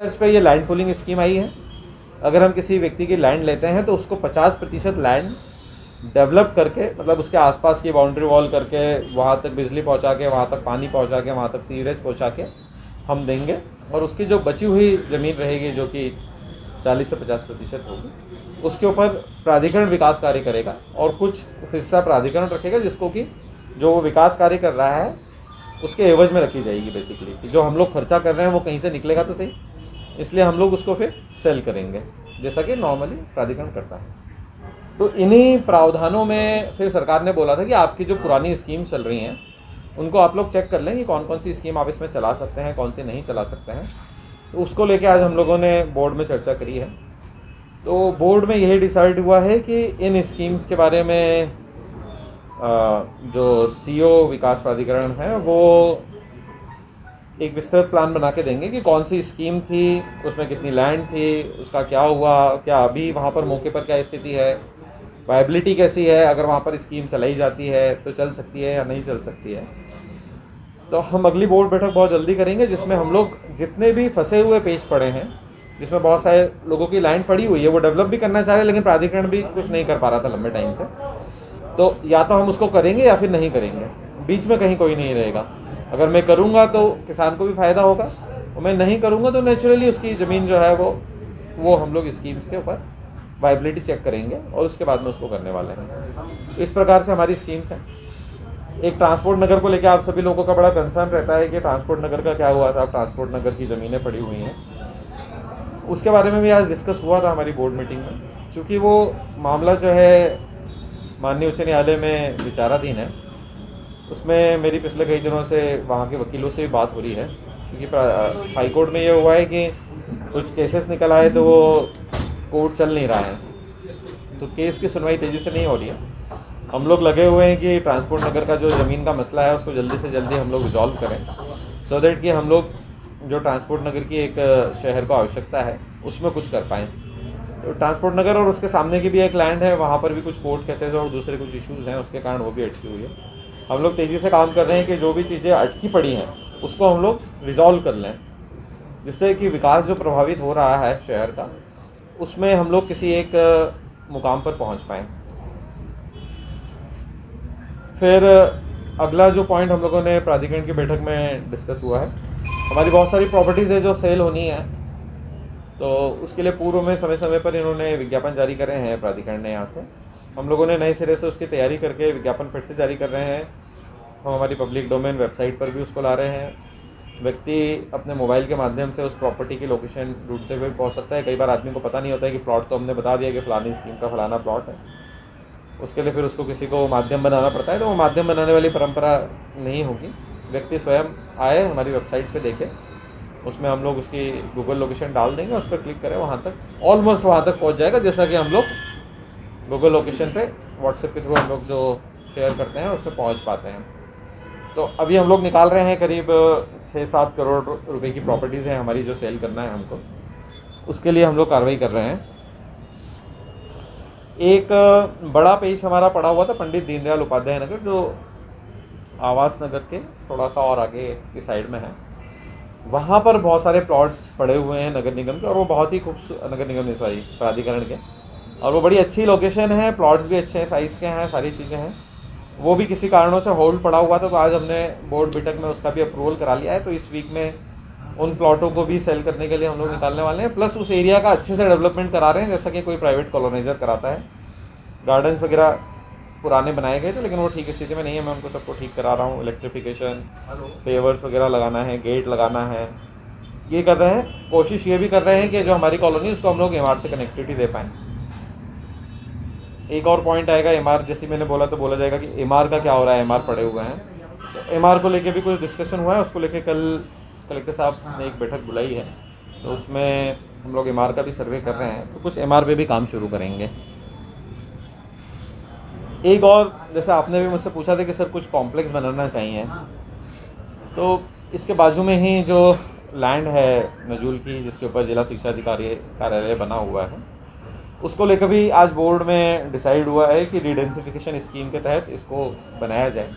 इस पर ये लैंड पूलिंग स्कीम आई है। अगर हम किसी व्यक्ति की लैंड लेते हैं तो उसको 50% लैंड डेवलप करके, मतलब उसके आसपास की बाउंड्री वॉल करके, वहाँ तक बिजली पहुँचा के, वहाँ तक पानी पहुँचा के, वहाँ तक सीवरेज पहुँचा के हम देंगे। और उसकी जो बची हुई ज़मीन रहेगी, जो कि 40 से 50% होगी, उसके ऊपर प्राधिकरण विकास कार्य करेगा और कुछ हिस्सा प्राधिकरण रखेगा, जिसको कि जो वो विकास कार्य कर रहा है उसके एवज में रखी जाएगी। बेसिकली जो हम लोग खर्चा कर रहे हैं वो कहीं से निकलेगा तो सही, इसलिए हम लोग उसको फिर सेल करेंगे, जैसा कि नॉर्मली प्राधिकरण करता है। तो इन्हीं प्रावधानों में फिर सरकार ने बोला था कि आपकी जो पुरानी स्कीम चल रही हैं उनको आप लोग चेक कर लें कि कौन कौन सी स्कीम आप इसमें चला सकते हैं, कौन सी नहीं चला सकते हैं। तो उसको लेके आज हम लोगों ने बोर्ड में चर्चा करी है। तो बोर्ड में यही डिसाइड हुआ है कि इन स्कीम्स के बारे में जो सीओ विकास प्राधिकरण है वो एक विस्तृत प्लान बना के देंगे कि कौन सी स्कीम थी, उसमें कितनी लैंड थी, उसका क्या हुआ, क्या अभी वहाँ पर मौके पर क्या स्थिति है, वायबिलिटी कैसी है, अगर वहाँ पर स्कीम चलाई जाती है तो चल सकती है या नहीं चल सकती है। तो हम अगली बोर्ड बैठक बहुत जल्दी करेंगे, जिसमें हम लोग जितने भी फंसे हुए पेज पड़े हैं, जिसमें बहुत सारे लोगों की लाइन पड़ी हुई है, वो डेवलप भी करना चाह रहे हैं लेकिन प्राधिकरण भी कुछ नहीं कर पा रहा था लंबे टाइम से, तो या तो हम उसको करेंगे या फिर नहीं करेंगे, बीच में कहीं कोई नहीं रहेगा। अगर मैं करूँगा तो किसान को भी फ़ायदा होगा, और मैं नहीं करूँगा तो नेचुरली उसकी ज़मीन जो है वो हम लोग स्कीम्स के ऊपर वाइबिलिटी चेक करेंगे और उसके बाद में उसको करने वाले हैं। इस प्रकार से हमारी स्कीम्स हैं। एक ट्रांसपोर्ट नगर को लेकर आप सभी लोगों का बड़ा कंसर्न रहता है कि ट्रांसपोर्ट नगर का क्या हुआ था। ट्रांसपोर्ट नगर की ज़मीनें पड़ी हुई हैं, उसके बारे में भी आज डिस्कस हुआ था हमारी बोर्ड मीटिंग में। चूँकि वो मामला जो है माननीय उच्च न्यायालय में विचाराधीन है, उसमें मेरी पिछले कई दिनों से वहाँ के वकीलों से भी बात हो रही है। क्योंकि हाई कोर्ट में ये हुआ है कि कुछ केसेस निकल आए तो वो कोर्ट चल नहीं रहा है, तो केस की सुनवाई तेज़ी से नहीं हो रही है। हम लोग लगे हुए हैं कि ट्रांसपोर्ट नगर का जो ज़मीन का मसला है उसको जल्दी से जल्दी हम लोग रिजॉल्व करें, सो दैट कि हम लोग जो ट्रांसपोर्ट नगर की एक शहर को आवश्यकता है उसमें कुछ कर पाएँ। तो ट्रांसपोर्ट नगर और उसके सामने की भी एक लैंड है, वहाँ पर भी कुछ कोर्ट केसेस और दूसरे कुछ इश्यूज़ हैं, उसके कारण वो भी अटकी हुई है। हम लोग तेज़ी से काम कर रहे हैं कि जो भी चीज़ें अटकी पड़ी हैं उसको हम लोग रिजॉल्व कर लें, जिससे कि विकास जो प्रभावित हो रहा है शहर का, उसमें हम लोग किसी एक मुकाम पर पहुंच पाएँ। फिर अगला जो पॉइंट हम लोगों ने प्राधिकरण की बैठक में डिस्कस हुआ है, हमारी बहुत सारी प्रॉपर्टीज़ है जो सेल होनी है, तो उसके लिए पूर्व में समय समय पर इन्होंने विज्ञापन जारी करे हैं प्राधिकरण ने। यहाँ से हम लोगों ने नए सिरे से उसकी तैयारी करके विज्ञापन फिर से जारी कर रहे हैं। हम हमारी पब्लिक डोमेन वेबसाइट पर भी उसको ला रहे हैं। व्यक्ति अपने मोबाइल के माध्यम से उस प्रॉपर्टी की लोकेशन ढूंढते हुए पहुंच सकता है। कई बार आदमी को पता नहीं होता है कि प्लॉट तो हमने बता दिया कि फलानी स्कीम का फलाना प्लॉट है, उसके लिए फिर उसको किसी को माध्यम बनाना पड़ता है, तो वो माध्यम बनाने वाली परंपरा नहीं होगी। व्यक्ति स्वयं आए, हमारी वेबसाइट पर देखे, उसमें हम लोग उसकी गूगल लोकेशन डाल देंगे, उस पर क्लिक करें, वहाँ तक ऑलमोस्ट वहाँ तक पहुँच जाएगा, जैसा कि हम लोग गूगल लोकेशन पे व्हाट्सएप के थ्रू हम लोग जो शेयर करते हैं उससे पहुँच पाते हैं। तो अभी हम लोग निकाल रहे हैं करीब 6-7 करोड़ रुपए की प्रॉपर्टीज़ हैं हमारी जो सेल करना है हमको, उसके लिए हम लोग कार्रवाई कर रहे हैं। एक बड़ा पेज हमारा पड़ा हुआ था पंडित दीनदयाल उपाध्याय नगर, जो आवास नगर के थोड़ा सा और आगे की साइड में है। वहाँ पर बहुत सारे प्लॉट्स पड़े हुए हैं नगर निगम के, और वो बहुत ही खूबसूरत, नगर निगम नहीं सॉरी प्राधिकरण के, और वो बड़ी अच्छी लोकेशन है, प्लॉट्स भी अच्छे साइज़ के हैं, सारी चीज़ें हैं। वो भी किसी कारणों से होल्ड पड़ा हुआ था, तो आज हमने बोर्ड बैठक में उसका भी अप्रूवल करा लिया है। तो इस वीक में उन प्लॉटों को भी सेल करने के लिए हम लोग निकालने वाले हैं, प्लस उस एरिया का अच्छे से डेवलपमेंट करा रहे हैं, जैसा कि कोई प्राइवेट कॉलोनाइजर कराता है। गार्डन्स वगैरह पुराने बनाए गए थे लेकिन वो ठीक स्थिति में नहीं है, मैं उनको सबको ठीक करा रहा हूँ। इलेक्ट्रिफिकेशन, पेवर्स वगैरह लगाना है, गेट लगाना है, ये कर रहे हैं। कोशिश ये भी कर रहे हैं कि जो हमारी कॉलोनी उसको हम लोग एमआर से कनेक्टिविटी दे पाएँ। एक और पॉइंट आएगा एमआर, जैसे मैंने बोला तो बोला जाएगा कि एमआर का क्या हो रहा है, एमआर पड़े हुए हैं, तो एमआर को लेके भी कुछ डिस्कशन हुआ है। उसको लेके कल कलेक्टर साहब ने एक बैठक बुलाई है, तो उसमें हम लोग एमआर का भी सर्वे कर रहे हैं, तो कुछ एमआर पे भी काम शुरू करेंगे। एक और, जैसे आपने भी मुझसे पूछा था कि सर कुछ कॉम्प्लेक्स बनाना चाहिए, तो इसके बाजू में ही जो लैंड है नजूल की, जिसके ऊपर जिला शिक्षा अधिकारी कार्यालय बना हुआ है, उसको लेकर भी आज बोर्ड में डिसाइड हुआ है कि रीडेंसिफिकेशन स्कीम के तहत इसको बनाया जाए।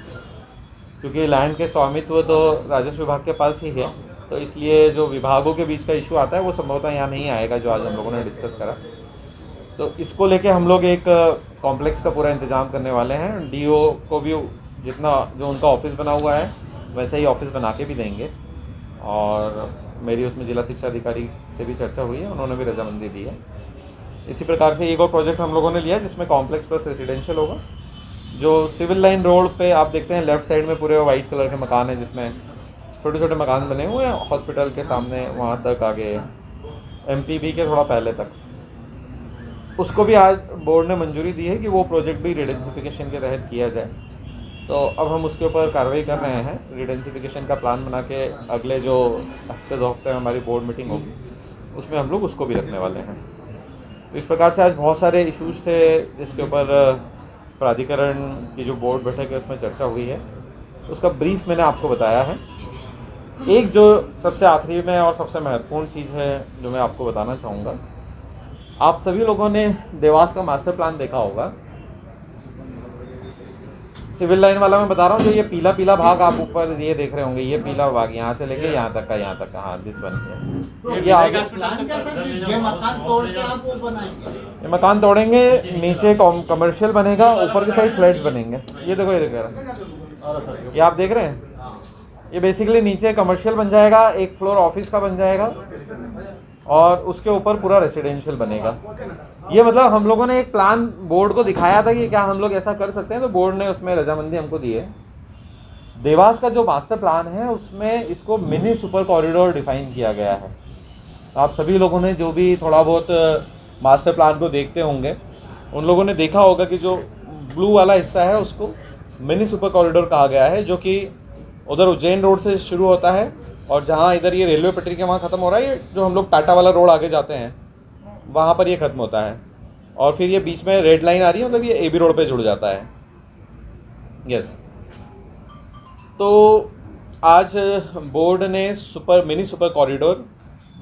क्योंकि लैंड के स्वामित्व तो राजस्व विभाग के पास ही है, तो तो इसलिए जो विभागों के बीच का इशू आता है वो संभवतः यहाँ नहीं आएगा, जो आज हम लोगों ने डिस्कस करा। तो इसको लेके हम लोग एक कॉम्प्लेक्स का पूरा इंतज़ाम करने वाले हैं। डीओ को भी जितना जो उनका ऑफिस बना हुआ है वैसे ही ऑफिस बना के भी देंगे, और मेरी उसमें जिला शिक्षा अधिकारी से भी चर्चा हुई है, उन्होंने भी रजामंदी दी है। इसी प्रकार से एक और प्रोजेक्ट हम लोगों ने लिया जिसमें कॉम्प्लेक्स प्लस रेसिडेंशियल होगा। जो सिविल लाइन रोड पे आप देखते हैं लेफ़्ट साइड में पूरे वाइट कलर के मकान हैं, जिसमें छोटे छोटे मकान बने हुए हैं हॉस्पिटल के सामने, वहाँ तक आगे एमपीबी के थोड़ा पहले तक, उसको भी आज बोर्ड ने मंजूरी दी है कि वो प्रोजेक्ट भी रिडेंसिफिकेशन के तहत किया जाए। तो अब हम उसके ऊपर कार्रवाई कर रहे हैं। रिडेंसिफिकेशन का प्लान बना के अगले जो हफ्ते 2 हफ्ते में हमारी बोर्ड मीटिंग होगी उसमें हम लोग उसको भी रखने वाले हैं। तो इस प्रकार से आज बहुत सारे इश्यूज़ थे जिसके ऊपर प्राधिकरण की जो बोर्ड बैठक है उसमें चर्चा हुई है, उसका ब्रीफ मैंने आपको बताया है। एक जो सबसे आखिरी में और सबसे महत्वपूर्ण चीज़ है जो मैं आपको बताना चाहूँगा, आप सभी लोगों ने देवास का मास्टर प्लान देखा होगा। सिविल लाइन वाला मैं बता रहा हूँ, जो ये पीला पीला भाग आप ऊपर ये देख रहे होंगे, ये पीला भाग यहाँ से लेके यहाँ तक का, हाँ दिस वन है। ये मकान तोड़ेंगे, नीचे कमर्शियल बनेगा, ऊपर की साइड फ्लैट्स बनेंगे। ये देखो, ये देख रहे, ये आप देख रहे हैं, ये बेसिकली नीचे कमर्शियल बन जाएगा, एक फ्लोर ऑफिस का बन जाएगा और उसके ऊपर पूरा रेसिडेंशियल बनेगा। ये मतलब हम लोगों ने एक प्लान बोर्ड को दिखाया था कि क्या हम लोग ऐसा कर सकते हैं, तो बोर्ड ने उसमें रजामंदी हमको दी है। देवास का जो मास्टर प्लान है उसमें इसको मिनी सुपर कॉरिडोर डिफाइन किया गया है। आप सभी लोगों ने जो भी थोड़ा बहुत मास्टर प्लान को देखते होंगे उन लोगों ने देखा होगा कि जो ब्लू वाला हिस्सा है उसको मिनी सुपर कॉरिडोर कहा गया है, जो कि उधर उज्जैन रोड से शुरू होता है और जहाँ इधर ये रेलवे पटरी के वहाँ ख़त्म हो रहा है, ये जो हम लोग टाटा वाला रोड आगे जाते हैं वहाँ पर ये ख़त्म होता है, और फिर ये बीच में रेड लाइन आ रही है, मतलब ये एबी रोड पे जुड़ जाता है। यस, तो आज बोर्ड ने मिनी सुपर कॉरिडोर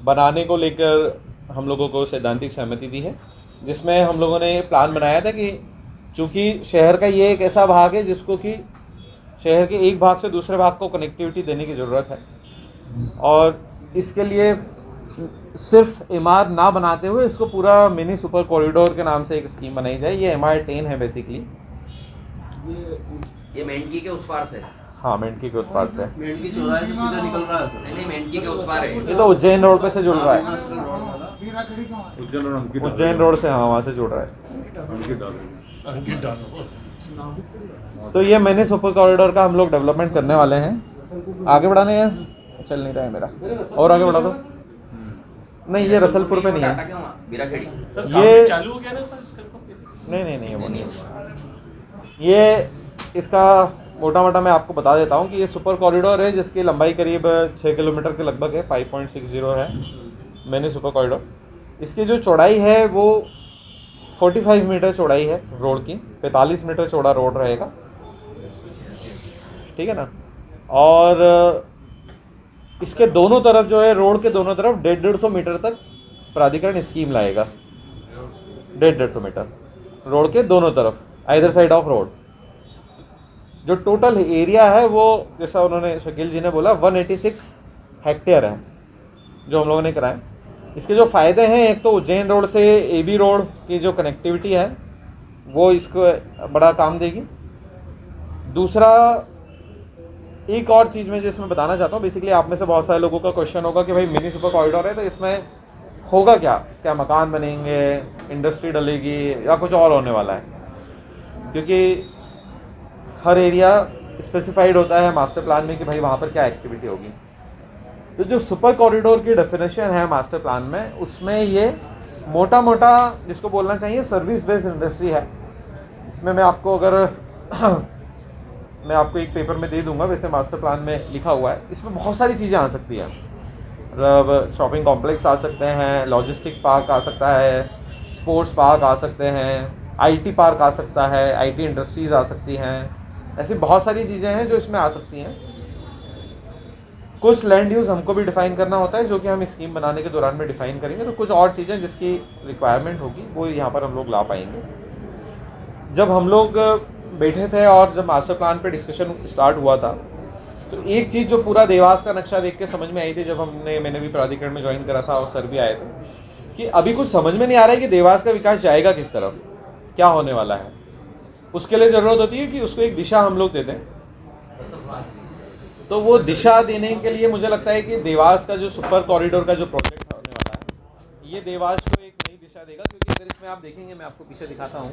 बनाने को लेकर हम लोगों को सैद्धांतिक सहमति दी है, जिसमें हम लोगों ने प्लान बनाया था कि चूँकि शहर का ये एक ऐसा भाग है जिसको कि शहर के एक भाग से दूसरे भाग को कनेक्टिविटी देने की ज़रूरत है, और इसके लिए सिर्फ एमआर ना बनाते हुए इसको पूरा मिनी सुपर कॉरिडोर के नाम से एक स्कीम बनाई जाए। ये MR10 है बेसिकली, ये मेंढकी के उस पार से, हाँ मेंढकी के उस पार से, मेंढकी चौराहे से सीधा निकल रहा है। नहीं, मेंढकी के उस पार है, ये तो उज्जैन रोड पे से जुड़ रहा है, उज्जैन रोड से, हाँ वहाँ से जुड़ रहा है। तो ये मिनी सुपर कॉरिडोर का हम लोग डेवलपमेंट करने वाले हैं। आगे बढ़ाने हैं, चल नहीं रहा है मेरा, और आगे बढ़ा दो। नहीं, ये रसलपुर पे नहीं है, ये चालू हो गया ना सर? नहीं वो नहीं है। ये इसका मोटा मोटा मैं आपको बता देता हूँ कि ये सुपर कॉरिडोर है जिसकी लंबाई करीब 6 किलोमीटर के लगभग है, 5.60 है मिनी सुपर कॉरिडोर। इसकी जो चौड़ाई है वो 45 मीटर चौड़ाई है रोड की, 45 मीटर चौड़ा रोड रहेगा, ठीक है ना। और इसके दोनों तरफ जो है, रोड के दोनों तरफ 150 मीटर तक प्राधिकरण स्कीम लाएगा। 150 मीटर रोड के दोनों तरफ, आइदर साइड ऑफ रोड। जो टोटल एरिया है वो, जैसा उन्होंने शकील जी ने बोला, 186 हेक्टेयर है जो हम लोगों ने कराए। इसके जो फ़ायदे हैं, एक तो उज्जैन रोड से एबी रोड की जो कनेक्टिविटी है वो इसको बड़ा काम देगी। दूसरा, एक और चीज़ मैं जिसमें बताना चाहता हूँ, बेसिकली आप में से बहुत सारे लोगों का क्वेश्चन होगा कि भाई मिनी सुपर कॉरिडोर है तो इसमें होगा क्या, क्या मकान बनेंगे, इंडस्ट्री डलेगी या कुछ और होने वाला है, क्योंकि हर एरिया स्पेसिफाइड होता है मास्टर प्लान में कि भाई वहाँ पर क्या एक्टिविटी होगी। तो जो सुपर कॉरिडोर की डेफिनेशन है मास्टर प्लान में, उसमें ये मोटा मोटा जिसको बोलना चाहिए सर्विस बेस्ड इंडस्ट्री है। इसमें मैं आपको मैं आपको एक पेपर में दे दूंगा, वैसे मास्टर प्लान में लिखा हुआ है। इसमें बहुत सारी चीज़ें आ सकती हैं, मतलब शॉपिंग कॉम्प्लेक्स आ सकते हैं, लॉजिस्टिक पार्क आ सकता है, स्पोर्ट्स पार्क आ सकते हैं, आईटी पार्क आ सकता है, आईटी इंडस्ट्रीज़ आ सकती हैं। ऐसी बहुत सारी चीज़ें हैं जो इसमें आ सकती हैं। कुछ लैंड यूज़ हमको भी डिफ़ाइन करना होता है जो कि हम स्कीम बनाने के दौरान में डिफ़ाइन करेंगे, तो कुछ और चीज़ें जिसकी रिक्वायरमेंट होगी वो यहाँ पर हम लोग ला पाएंगे। जब हम लोग बैठे थे और जब मास्टर प्लान पे डिस्कशन स्टार्ट हुआ था तो एक चीज़ जो पूरा देवास का नक्शा देख के समझ में आई थी जब मैंने भी प्राधिकरण में ज्वाइन करा था और सर भी आए थे, कि अभी कुछ समझ में नहीं आ रहा है कि देवास का विकास जाएगा किस तरफ, क्या होने वाला है। उसके लिए ज़रूरत होती है कि उसको एक दिशा हम लोग देते हैं। तो वो दिशा देने के लिए मुझे लगता है कि देवास का जो सुपर कॉरिडोर का जो प्रोजेक्ट होने वाला है, ये देवास को एक नई दिशा देगा। क्योंकि अगर इसमें आप देखेंगे, मैं आपको पीछे दिखाता हूँ,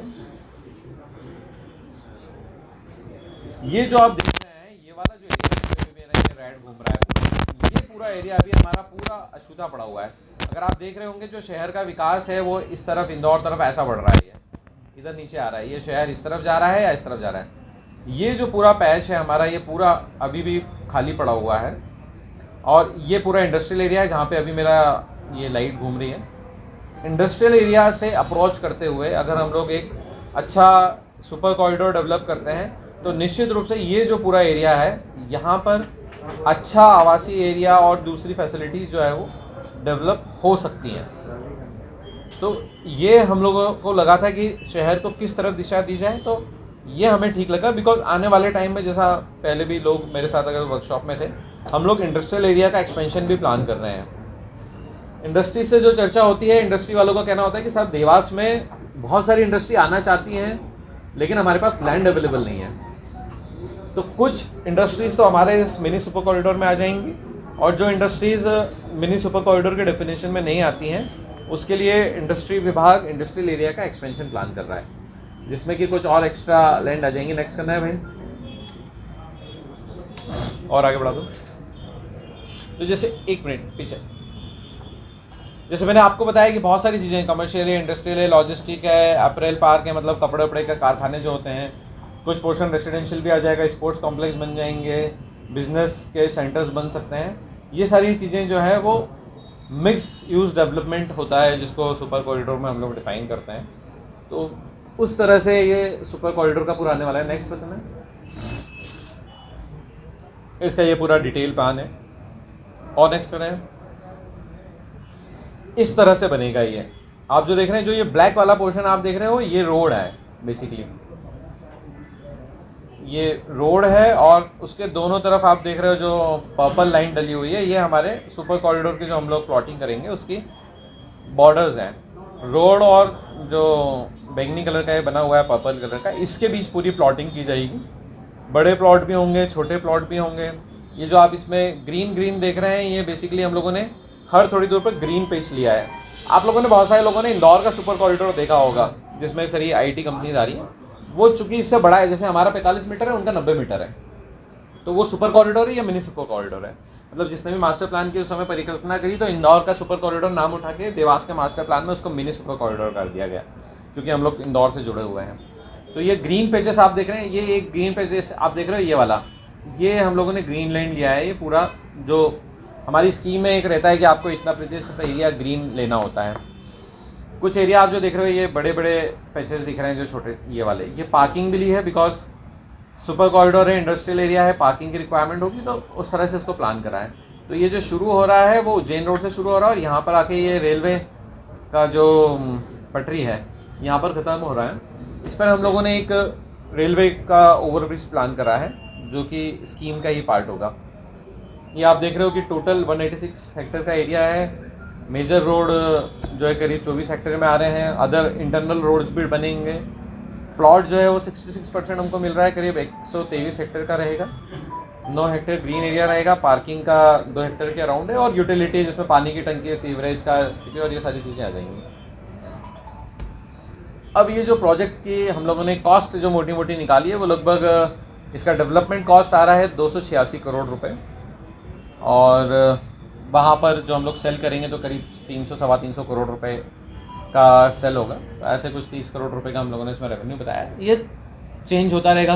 ये जो आप देख रहे हैं, ये वाला जो एरिया रेड घूम रहा है, ये पूरा एरिया अभी हमारा पूरा अछूता पड़ा हुआ है। अगर आप देख रहे होंगे जो शहर का विकास है वो इस तरफ इंदौर तरफ ऐसा बढ़ रहा है, ये इधर नीचे आ रहा है, ये शहर इस तरफ जा रहा है या इस तरफ जा रहा है। ये जो पूरा पैच है हमारा, ये पूरा अभी भी खाली पड़ा हुआ है। और ये पूरा इंडस्ट्रियल एरिया है जहाँ पे अभी मेरा ये लाइट घूम रही है। इंडस्ट्रियल एरिया से अप्रोच करते हुए अगर हम लोग एक अच्छा सुपर कॉरिडोर डेवलप करते हैं तो निश्चित रूप से ये जो पूरा एरिया है यहाँ पर अच्छा आवासीय एरिया और दूसरी फैसिलिटीज़ जो है वो डेवलप हो सकती हैं। तो ये हम लोगों को लगा था कि शहर को किस तरफ दिशा दी जाए, तो ये हमें ठीक लगा। बिकॉज आने वाले टाइम में, जैसा पहले भी लोग मेरे साथ अगर वर्कशॉप में थे, हम लोग इंडस्ट्रियल एरिया का एक्सपेंशन भी प्लान कर रहे हैं। इंडस्ट्री से जो चर्चा होती है, इंडस्ट्री वालों का कहना होता है कि साहब देवास में बहुत सारी इंडस्ट्री आना चाहती हैं लेकिन हमारे पास लैंड अवेलेबल नहीं है। तो कुछ इंडस्ट्रीज़ तो हमारे इस मिनी सुपर कॉरिडोर में आ जाएंगी, और जो इंडस्ट्रीज़ मिनी सुपर कॉरिडोर के डेफिनेशन में नहीं आती हैं उसके लिए इंडस्ट्री विभाग इंडस्ट्रियल एरिया का एक्सपेंशन प्लान कर रहा है, जिसमें कि कुछ और एक्स्ट्रा लैंड आ जाएंगी। नेक्स्ट करना है भाई, और आगे बढ़ा दो। तो जैसे एक मिनट पीछे, जैसे मैंने आपको बताया कि बहुत सारी चीज़ें, कमर्शियल है, इंडस्ट्रियल है, लॉजिस्टिक है, अपरेल पार्क है, मतलब कपड़े वपड़े के कारखाने जो होते हैं, कुछ पोर्शन रेसिडेंशियल भी आ जाएगा, स्पोर्ट्स कॉम्प्लेक्स बन जाएंगे, बिजनेस के सेंटर्स बन सकते हैं। ये सारी चीज़ें जो है वो मिक्स यूज़ डेवलपमेंट होता है, जिसको सुपर कॉरिडोर में हम लोग डिफाइन करते हैं। तो उस तरह से ये सुपर कॉरिडोर का पूरा आने वाला है। नेक्स्ट बताना है, इसका ये पूरा डिटेल प्लान है। और नेक्स्ट करें, इस तरह से बनेगा ये। आप जो देख रहे हैं, जो ये ब्लैक वाला पोर्शन आप देख रहे हो, ये रोड है बेसिकली, ये रोड है। और उसके दोनों तरफ आप देख रहे हो जो पर्पल लाइन डली हुई है, ये हमारे सुपर कॉरिडोर की जो हम लोग प्लॉटिंग करेंगे उसकी बॉर्डर्स हैं। रोड और जो बैंगनी कलर का ये बना हुआ है पर्पल कलर का, इसके बीच पूरी प्लॉटिंग की जाएगी। बड़े प्लॉट भी होंगे, छोटे प्लॉट भी होंगे। ये जो आप इसमें ग्रीन देख रहे हैं, ये बेसिकली हम लोगों ने हर थोड़ी दूर पर ग्रीन पेज लिया है। आप लोगों ने, बहुत सारे लोगों ने इंदौर का सुपर कॉरिडोर देखा होगा जिसमें सारी IT कंपनीज आ रही हैं। वो चूंकि इससे बड़ा है, जैसे हमारा 45 मीटर है, उनका 90 मीटर है, तो वो सुपर कॉरिडोर है या मिनी सुपर कॉरिडोर है। मतलब जिसने भी मास्टर प्लान की उस समय परिकल्पना करी, तो इंदौर का सुपर कॉरिडोर नाम उठा के देवास के मास्टर प्लान में उसको मिनी सुपर कॉरिडोर कर दिया गया, क्योंकि हम लोग इंदौर से जुड़े हुए हैं। तो ये ग्रीन पेजेस आप देख रहे हैं, ये एक ग्रीन पेजेस आप देख रहे हो, ये वाला, ये हम लोगों ने ग्रीन लैंड लिया है। ये पूरा जो हमारी स्कीम में एक रहता है कि आपको इतना प्रतिशत एरिया ग्रीन लेना होता है। कुछ एरिया आप जो देख रहे हो, ये बड़े बड़े पैचेस दिख रहे हैं, जो छोटे ये वाले, ये पार्किंग भी ली है। बिकॉज सुपर कॉरिडोर है, इंडस्ट्रियल एरिया है, पार्किंग की रिक्वायरमेंट होगी, तो उस तरह से इसको प्लान करा है। तो ये जो शुरू हो रहा है वो उज्जैन रोड से शुरू हो रहा है, और यहाँ पर आके ये रेलवे का जो पटरी है यहाँ पर ख़त्म हो रहा है। इस पर हम लोगों ने एक रेलवे का ओवरब्रिज प्लान करा है, जो कि स्कीम का ही पार्ट होगा। ये आप देख रहे हो कि टोटल 186 हेक्टेयर का एरिया है। मेजर रोड जो है करीब 24 हेक्टेयर में आ रहे हैं। अदर इंटरनल रोड्स भी बनेंगे। प्लॉट जो है वो 66% हमको मिल रहा है, करीब 123 हेक्टेयर का रहेगा। 9 हेक्टेयर ग्रीन एरिया रहेगा, पार्किंग का 2 हेक्टेयर के अराउंड है, और यूटिलिटी जिसमें पानी की टंकी, सीवरेज का स्थिति और ये सारी चीज़ें आ जाएंगी। अब ये जो प्रोजेक्ट की हम लोगों ने कॉस्ट जो मोटी मोटी निकाली है, वो लगभग इसका डेवलपमेंट कॉस्ट आ रहा है 286 करोड़ रुपए, और वहाँ पर जो हम लोग सेल करेंगे तो करीब 300-325 करोड़ रुपए का सेल होगा। तो ऐसे कुछ 30 करोड़ रुपए का हम लोगों ने इसमें रेवेन्यू बताया है। ये चेंज होता रहेगा,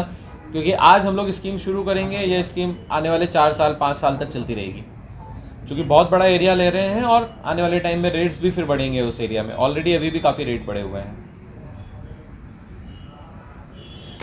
क्योंकि आज हम लोग स्कीम शुरू करेंगे, ये स्कीम आने वाले 4 साल 5 साल तक चलती रहेगी, क्योंकि बहुत बड़ा एरिया ले रहे हैं, और आने वाले टाइम में रेट्स भी फिर बढ़ेंगे उस एरिया में। ऑलरेडी अभी भी काफ़ी रेट बढ़े हुए हैं।